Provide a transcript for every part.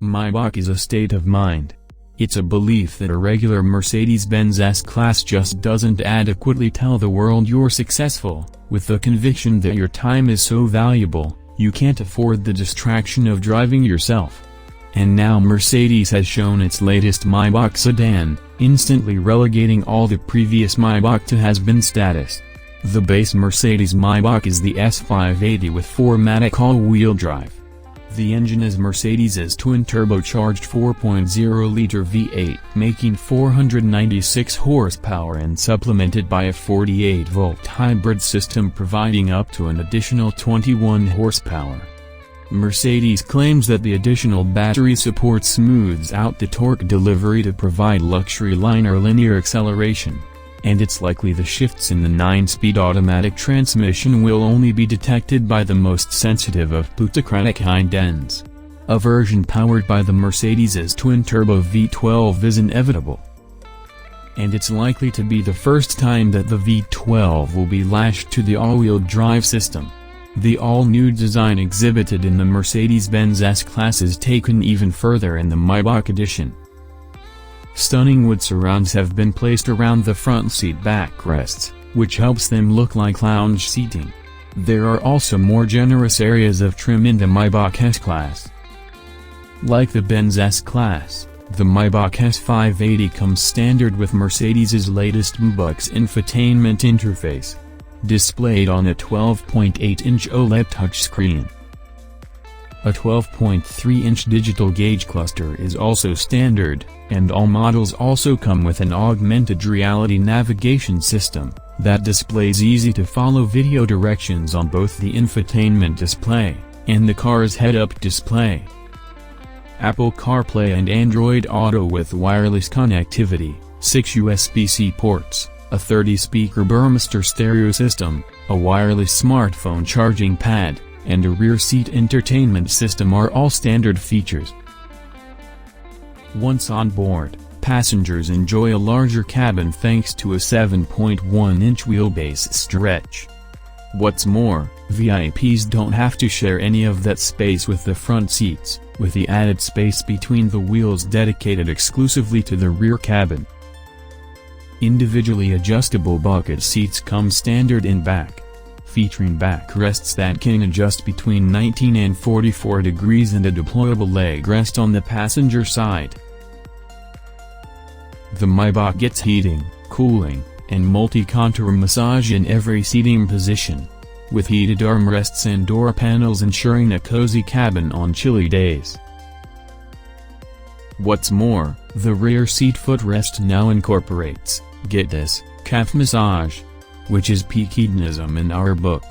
Maybach is a state of mind. It's a belief that a regular Mercedes-Benz S-Class just doesn't adequately tell the world you're successful, with the conviction that your time is so valuable, you can't afford the distraction of driving yourself. And now Mercedes has shown its latest Maybach sedan, instantly relegating all the previous Maybach to has-been status. The base Mercedes Maybach is the S580 with 4MATIC all-wheel drive. The engine is Mercedes' twin-turbocharged 4.0-liter V8, making 496 horsepower and supplemented by a 48-volt hybrid system providing up to an additional 21 horsepower. Mercedes claims that the additional battery support smooths out the torque delivery to provide luxury line or linear acceleration, and it's likely the shifts in the 9-speed automatic transmission will only be detected by the most sensitive of plutocratic hind ends. A version powered by the Mercedes' twin-turbo V12 is inevitable. And it's likely to be the first time that the V12 will be lashed to the all-wheel drive system. The all-new design exhibited in the Mercedes-Benz S-Class is taken even further in the Maybach edition. Stunning wood surrounds have been placed around the front seat backrests, which helps them look like lounge seating. There are also more generous areas of trim in the Maybach S-Class. Like the Benz S-Class, the Maybach S580 comes standard with Mercedes' latest Maybach's infotainment interface, displayed on a 12.8-inch OLED touchscreen. A 12.3-inch digital gauge cluster is also standard, and all models also come with an augmented reality navigation system that displays easy-to-follow video directions on both the infotainment display and the car's head-up display. Apple CarPlay and Android Auto with wireless connectivity, 6 USB-C ports, a 30-speaker Burmester stereo system, a wireless smartphone charging pad, and a rear seat entertainment system are all standard features. Once on board, passengers enjoy a larger cabin thanks to a 7.1-inch wheelbase stretch. What's more, VIPs don't have to share any of that space with the front seats, with the added space between the wheels dedicated exclusively to the rear cabin. Individually adjustable bucket seats come standard in back, featuring backrests that can adjust between 19 and 44 degrees and a deployable leg rest on the passenger side. The Maybach gets heating, cooling, and multi-contour massage in every seating position, with heated armrests and door panels ensuring a cozy cabin on chilly days. What's more, the rear seat footrest now incorporates, get this, calf massage, which is peak hedonism in our book.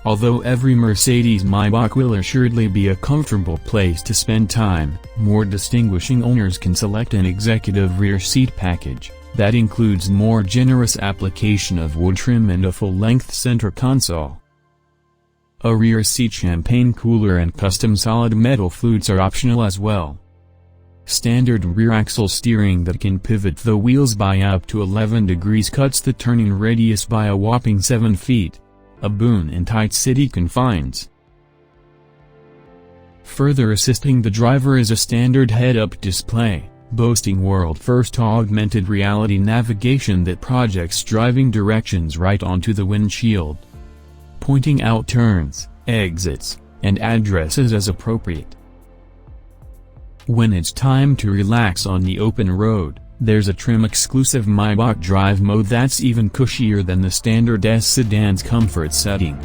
Although every Mercedes Maybach will assuredly be a comfortable place to spend time, more distinguishing owners can select an executive rear seat package that includes more generous application of wood trim and a full-length center console. A rear seat champagne cooler and custom solid metal flutes are optional as well. Standard rear axle steering that can pivot the wheels by up to 11 degrees cuts the turning radius by a whopping 7 feet, a boon in tight city confines. Further assisting the driver is a standard head-up display, boasting world-first augmented reality navigation that projects driving directions right onto the windshield, pointing out turns, exits, and addresses as appropriate. When it's time to relax on the open road, there's a trim-exclusive Maybach drive mode that's even cushier than the standard S sedan's comfort setting.